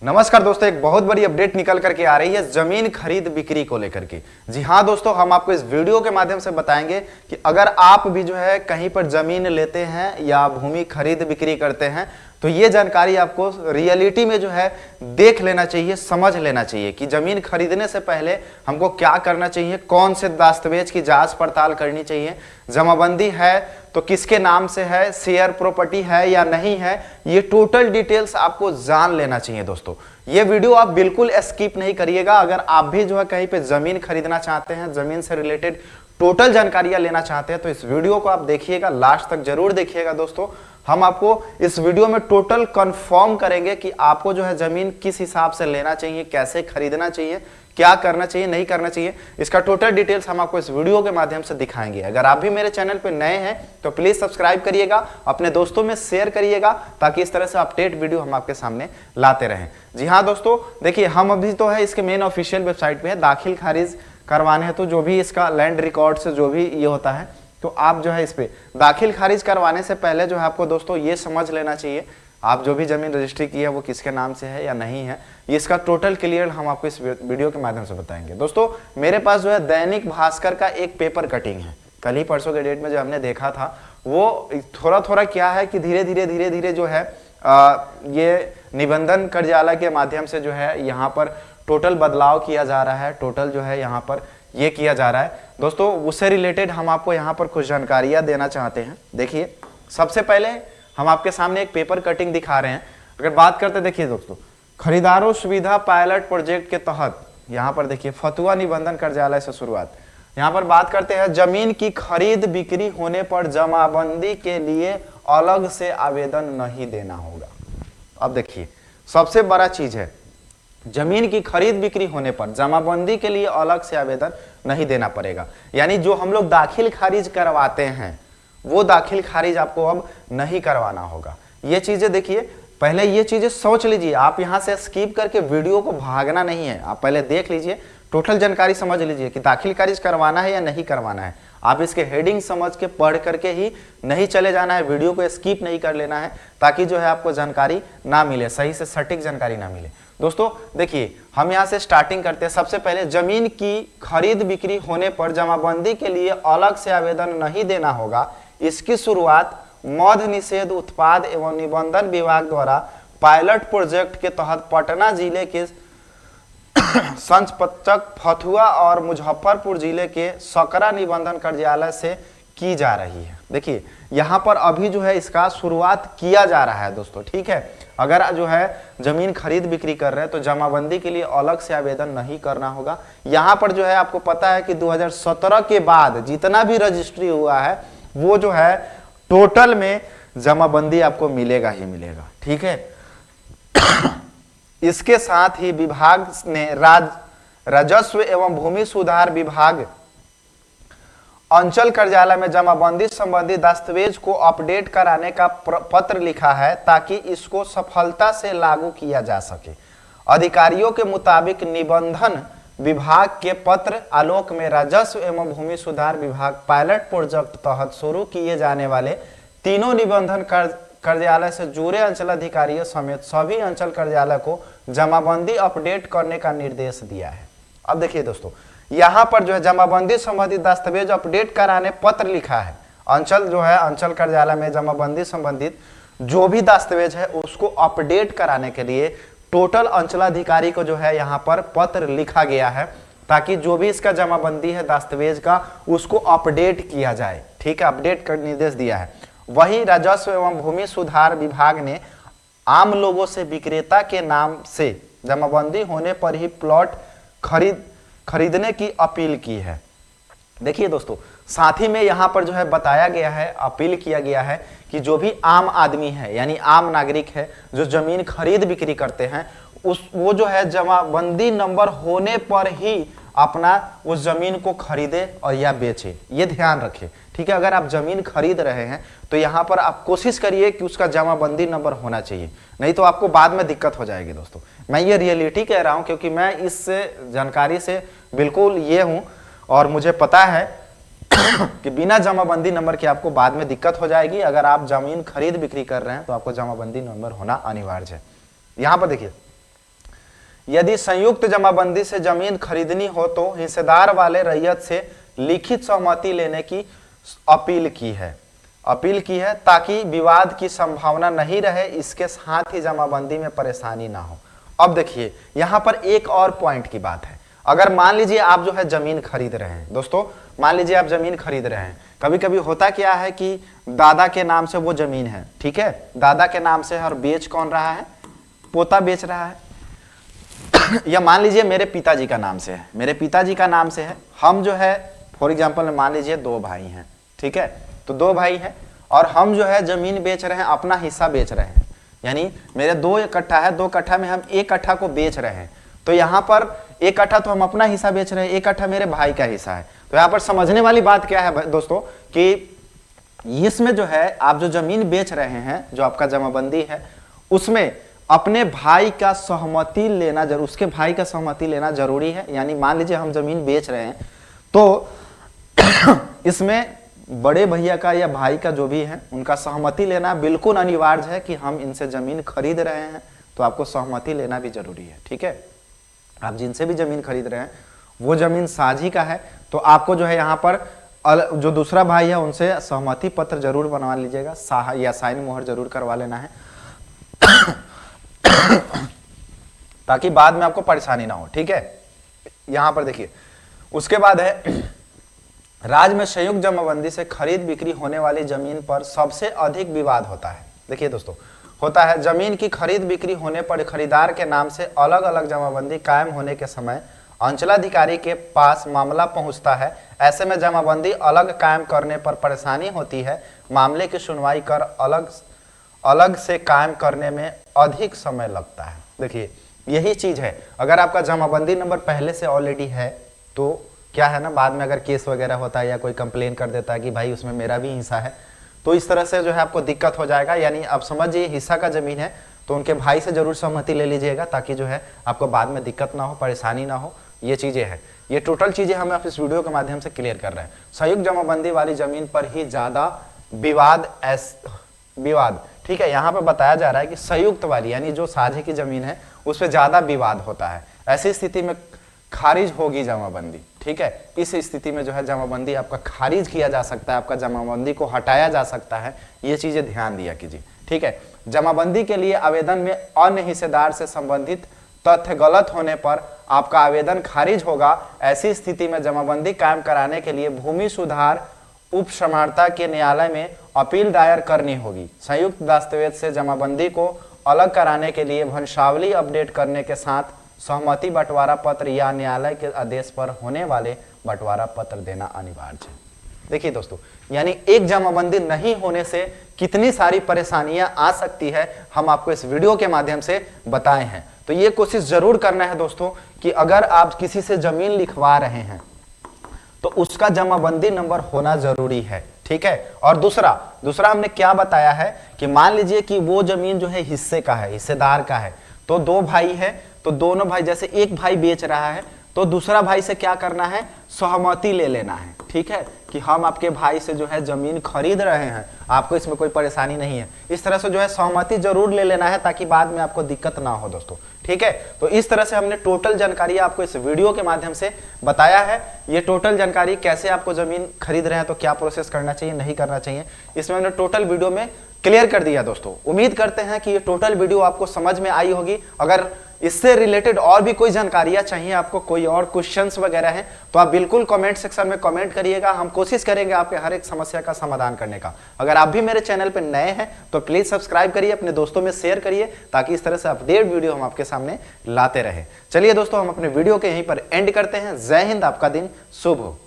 नमस्कार दोस्तों, एक बहुत बड़ी अपडेट निकल करके आ रही है जमीन खरीद बिक्री को लेकर के। जी हाँ दोस्तों, हम आपको इस वीडियो के माध्यम से बताएंगे कि अगर आप भी जो है कहीं पर जमीन लेते हैं या भूमि खरीद बिक्री करते हैं तो ये जानकारी आपको रियलिटी में जो है देख लेना चाहिए, समझ लेना चाहिए कि जमीन खरीदने से पहले हमको क्या करना चाहिए, कौन से दस्तावेज की जांच पड़ताल करनी चाहिए, जमाबंदी है तो किसके नाम से है, शेयर प्रॉपर्टी है या नहीं है, ये टोटल डिटेल्स आपको जान लेना चाहिए। दोस्तों ये वीडियो आप बिल्कुल स्किप नहीं करिएगा। अगर आप भी जो है कहीं पे जमीन खरीदना चाहते हैं, जमीन से रिलेटेड टोटल जानकारियां लेना चाहते हैं तो इस वीडियो को आप देखिएगा, लास्ट तक जरूर देखिएगा। दोस्तों हम आपको इस वीडियो में टोटल कंफर्म करेंगे कि आपको जो है जमीन किस हिसाब से लेना चाहिए, कैसे खरीदना चाहिए, क्या करना चाहिए, नहीं करना चाहिए, इसका टोटल डिटेल्स हम आपको इस वीडियो के माध्यम से दिखाएंगे। अगर आप भी मेरे चैनल पर नए हैं तो प्लीज सब्सक्राइब करिएगा, अपने दोस्तों में शेयर करिएगा ताकि इस तरह से अपडेट वीडियो हम आपके सामने लाते रहें। जी हाँ दोस्तों, देखिए हम अभी तो है इसके मेन ऑफिशियल वेबसाइट पे है। दाखिल खारिज करवाने हैं तो जो भी इसका लैंड रिकॉर्ड से जो भी ये होता है तो आप जो है इस पे दाखिल खारिज करवाने से पहले जो है आपको दोस्तों ये समझ लेना चाहिए आप जो भी जमीन रजिस्ट्री की है वो किसके नाम से है या नहीं है। इसका टोटल क्लियर हम आपको इस वीडियो के माध्यम से बताएंगे। दोस्तों मेरे पास जो है दैनिक भास्कर का एक पेपर कटिंग है, कल ही परसों के डेट में जो हमने देखा था वो थोड़ा थोड़ा क्या है कि धीरे धीरे जो है ये निबंधन कार्यालय के माध्यम से जो है यहाँ पर टोटल बदलाव किया जा रहा है, टोटल जो है यहाँ पर ये किया जा रहा है। दोस्तों उससे रिलेटेड हम आपको यहाँ पर कुछ जानकारियाँ देना चाहते हैं। देखिए सबसे पहले हम आपके सामने एक पेपर कटिंग दिखा रहे हैं। अगर बात करते देखिए दोस्तों, खरीदारों सुविधा पायलट प्रोजेक्ट के तहत यहाँ पर देखिए फतुआ निबंधन कार्यालय से शुरुआत। यहाँ पर बात करते हैं जमीन की खरीद बिक्री होने पर जमाबंदी के लिए अलग से आवेदन नहीं देना होगा। अब देखिए सबसे बड़ा चीज है, जमीन की खरीद बिक्री होने पर जमाबंदी के लिए अलग से आवेदन नहीं देना पड़ेगा। यानी जो हम लोग दाखिल खारिज करवाते हैं वो दाखिल खारिज आपको अब नहीं करवाना होगा। ये चीजें देखिए, पहले ये चीजें सोच लीजिए, आप यहाँ से स्किप करके वीडियो को भागना नहीं है, आप पहले देख लीजिए, टोटल जानकारी समझ लीजिए कि दाखिल खारिज करवाना है या नहीं करवाना है। आप इसके हेडिंग समझ के पढ़ करके ही नहीं चले जाना है, वीडियो को स्किप नहीं कर लेना है ताकि जो है आपको जानकारी ना मिले, सही से सटीक जानकारी ना मिले। दोस्तों देखिए हम यहाँ से स्टार्टिंग करते हैं। सबसे पहले जमीन की खरीद बिक्री होने पर जमाबंदी के लिए अलग से आवेदन नहीं देना होगा। इसकी शुरुआत मद्य निषेध उत्पाद एवं निबंधन विभाग द्वारा पायलट प्रोजेक्ट के तहत पटना जिले के संचपचक फतुआ और मुजफ्फरपुर जिले के सकरा निबंधन कार्यालय से की जा रही है। देखिए यहाँ पर अभी जो है इसका शुरुआत किया जा रहा है दोस्तों, ठीक है। अगर जो है जमीन खरीद बिक्री कर रहे हैं तो जमाबंदी के लिए अलग से आवेदन नहीं करना होगा। यहाँ पर जो है आपको पता है कि 2017 के बाद जितना भी रजिस्ट्री हुआ है वो जो है टोटल में जमाबंदी आपको मिलेगा ही मिलेगा, ठीक है। इसके साथ ही विभाग ने राजस्व एवं भूमि सुधार विभाग अंचल कार्यालय में जमाबंदी संबंधी दस्तावेज को अपडेट कराने का पत्र लिखा है ताकि इसको सफलता से लागू किया जा सके। अधिकारियों के मुताबिक निबंधन विभाग के पत्र आलोक में राजस्व एवं भूमि सुधार विभाग पायलट प्रोजेक्ट तहत शुरू किए जाने वाले तीनों निबंधन कार्यालय से जुड़े अंचल अधिकारियों समेत सभी अंचल कार्यालय को जमाबंदी अपडेट करने का निर्देश दिया है। अब देखिए दोस्तों यहाँ पर जो है जमाबंदी संबंधित दस्तावेज अपडेट कराने पत्र लिखा है। अंचल जो है अंचल कार्यालय में जमाबंदी संबंधित जो भी दस्तावेज है उसको अपडेट कराने के लिए टोटल अंचलाधिकारी को जो है यहाँ पर पत्र लिखा गया है ताकि जो भी इसका जमाबंदी है दस्तावेज का उसको अपडेट किया जाए, ठीक है। अपडेट कर निर्देश दिया है। वहीं राजस्व एवं भूमि सुधार विभाग ने आम लोगों से विक्रेता के नाम से जमाबंदी होने पर ही प्लॉट खरीदने की अपील की है। देखिए दोस्तों साथ ही में यहाँ पर जो है बताया गया है, अपील किया गया है कि जो भी आम आदमी है यानी आम नागरिक है जो जमीन खरीद बिक्री करते हैं वो जो है जमाबंदी नंबर होने पर ही अपना उस जमीन को खरीदे और या बेचे, ये ध्यान रखें, ठीक है। अगर आप जमीन खरीद रहे हैं तो यहाँ पर आप कोशिश करिए कि उसका जमाबंदी नंबर होना चाहिए, नहीं तो आपको बाद में दिक्कत हो जाएगी। दोस्तों मैं ये रियलिटी कह रहा हूँ क्योंकि मैं इस जानकारी से बिल्कुल ये हूँ और मुझे पता है कि बिना जमाबंदी नंबर के आपको बाद में दिक्कत हो जाएगी। अगर आप जमीन खरीद बिक्री कर रहे हैं तो आपको जमाबंदी नंबर होना अनिवार्य है। यहाँ पर देखिए यदि संयुक्त जमाबंदी से जमीन खरीदनी हो तो हिस्सेदार वाले रैयत से लिखित सहमति लेने की अपील की है ताकि विवाद की संभावना नहीं रहे, इसके साथ ही जमाबंदी में परेशानी ना हो। अब देखिए यहां पर एक और पॉइंट की बात है। अगर मान लीजिए आप जो है जमीन खरीद रहे हैं, दोस्तों मान लीजिए आप जमीन खरीद रहे हैं, कभी कभी होता क्या है कि दादा के नाम से वो जमीन है, ठीक है, दादा के नाम से है और बेच कौन रहा है, पोता बेच रहा है। या मान लीजिए मेरे पिताजी का नाम से है, मेरे पिताजी का नाम से है, हम जो है फॉर एग्जांपल मान लीजिए 2 भाई हैं, ठीक है, तो 2 भाई हैं और हम जो है जमीन बेच रहे हैं, अपना हिस्सा बेच रहे हैं, यानी मेरे 2 कट्ठा है, 2 कट्ठा में हम 1 कट्ठा को बेच रहे हैं। तो यहाँ पर 1 कट्ठा तो हम अपना हिस्सा बेच रहे हैं, 1 कट्ठा मेरे भाई का हिस्सा है। तो यहाँ पर समझने वाली बात क्या है दोस्तों कि इसमें जो है आप जो जमीन बेच रहे हैं, जो आपका जमाबंदी है, उसमें अपने भाई का सहमति लेना जरूर, उसके भाई का सहमति लेना जरूरी है। यानी मान लीजिए हम जमीन बेच रहे हैं तो इसमें बड़े भैया का या भाई का जो भी है उनका सहमति लेना बिल्कुल अनिवार्य है कि हम इनसे जमीन खरीद रहे हैं, तो आपको सहमति लेना भी जरूरी है, ठीक है। आप जिनसे भी जमीन खरीद रहे हैं वो जमीन साझी का है, तो आपको जो है यहाँ पर जो दूसरा भाई है उनसे सहमति पत्र जरूर बनवा लीजिएगा, या साइन मोहर जरूर करवा लेना है ताकि बाद में आपको परेशानी ना हो, ठीक है। यहां पर देखिए उसके बाद है राज्य में संयुक्त जमाबंदी से खरीद बिक्री होने वाली जमीन पर सबसे अधिक विवाद होता है। देखिए दोस्तों होता है जमीन की खरीद बिक्री होने पर खरीदार के नाम से अलग अलग जमाबंदी कायम होने के समय अंचलाधिकारी के पास मामला पहुंचता है। ऐसे में जमाबंदी अलग कायम करने पर परेशानी होती है, मामले की सुनवाई कर अलग से कायम करने में अधिक समय लगता है। देखिए यही चीज है, अगर आपका जमाबंदी नंबर पहले से ऑलरेडी है तो क्या है ना, बाद में अगर केस वगैरह होता है या कोई कंप्लेन कर देता है कि भाई उसमें मेरा भी हिस्सा है, तो इस तरह से जो है आपको दिक्कत हो जाएगा। यानी आप समझिए हिस्सा का जमीन है तो उनके भाई से जरूर सहमति ले लीजिएगा ताकि जो है आपको बाद में दिक्कत ना हो, परेशानी ना हो। ये चीजें हैं, ये टोटल चीजें हम आप इस वीडियो के माध्यम से क्लियर कर रहे हैं। संयुक्त जमाबंदी वाली जमीन पर ही ज्यादा विवाद, ठीक है, यहाँ पर बताया जा रहा है कि संयुक्त वाली यानी जो साझे की जमीन है उस पर ज्यादा विवाद होता है। ऐसी स्थिति में खारिज होगी जमाबंदी, ठीक है। इस स्थिति में जो है जमाबंदी आपका खारिज किया जा सकता है, आपका जमाबंदी को हटाया जा सकता है। ये चीजें ध्यान दिया कीजिए, ठीक है। जमाबंदी के लिए आवेदन में अन्य हिस्सेदार से संबंधित तथ्य गलत होने पर आपका आवेदन खारिज होगा। ऐसी स्थिति में जमाबंदी कायम कराने के लिए भूमि सुधार उपसमाहर्ता के न्यायालय में अपील दायर करनी होगी। संयुक्त दस्तावेज से जमाबंदी को अलग कराने के लिए वंशावली अपडेट करने के साथ सहमति बंटवारा पत्र या न्यायालय के आदेश पर होने वाले बंटवारा पत्र देना अनिवार्य है। देखिए दोस्तों, यानी एक जमाबंदी नहीं होने से कितनी सारी परेशानियां आ सकती है, हम आपको इस वीडियो के माध्यम से बताए हैं। तो ये कोशिश जरूर करना है दोस्तों कि अगर आप किसी से जमीन लिखवा रहे हैं तो उसका जमाबंदी नंबर होना जरूरी है, ठीक है। और दूसरा हमने क्या बताया है कि मान लीजिए कि वो जमीन जो है हिस्से का है, हिस्सेदार का है, तो 2 भाई है, तो दोनों भाई, जैसे एक भाई बेच रहा है तो दूसरा भाई से क्या करना है, सहमति ले लेना है, ठीक है, कि हम आपके भाई से जो है जमीन खरीद रहे हैं, आपको इसमें कोई परेशानी नहीं है। इस तरह से जो है सहमति जरूर ले लेना है ताकि बाद में आपको दिक्कत ना हो दोस्तों, ठीक है। तो इस तरह से हमने टोटल जानकारी आपको इस वीडियो के माध्यम से बताया है। ये टोटल जानकारी कैसे आपको जमीन खरीद रहे हैं तो क्या प्रोसेस करना चाहिए, नहीं करना चाहिए, इसमें हमने टोटल वीडियो में क्लियर कर दिया दोस्तों। उम्मीद करते हैं कि ये टोटल वीडियो आपको समझ में आई होगी। अगर इससे रिलेटेड और भी कोई जानकारियां चाहिए आपको, कोई और क्वेश्चंस वगैरह हैं, तो आप बिल्कुल कमेंट सेक्शन में कमेंट करिएगा। हम कोशिश करेंगे आपके हर एक समस्या का समाधान करने का। अगर आप भी मेरे चैनल पर नए हैं तो प्लीज सब्सक्राइब करिए, अपने दोस्तों में शेयर करिए ताकि इस तरह से अपडेट वीडियो हम आपके सामने लाते रहे। चलिए दोस्तों, हम अपने वीडियो के यहीं पर एंड करते हैं। जय हिंद, आपका दिन शुभ हो।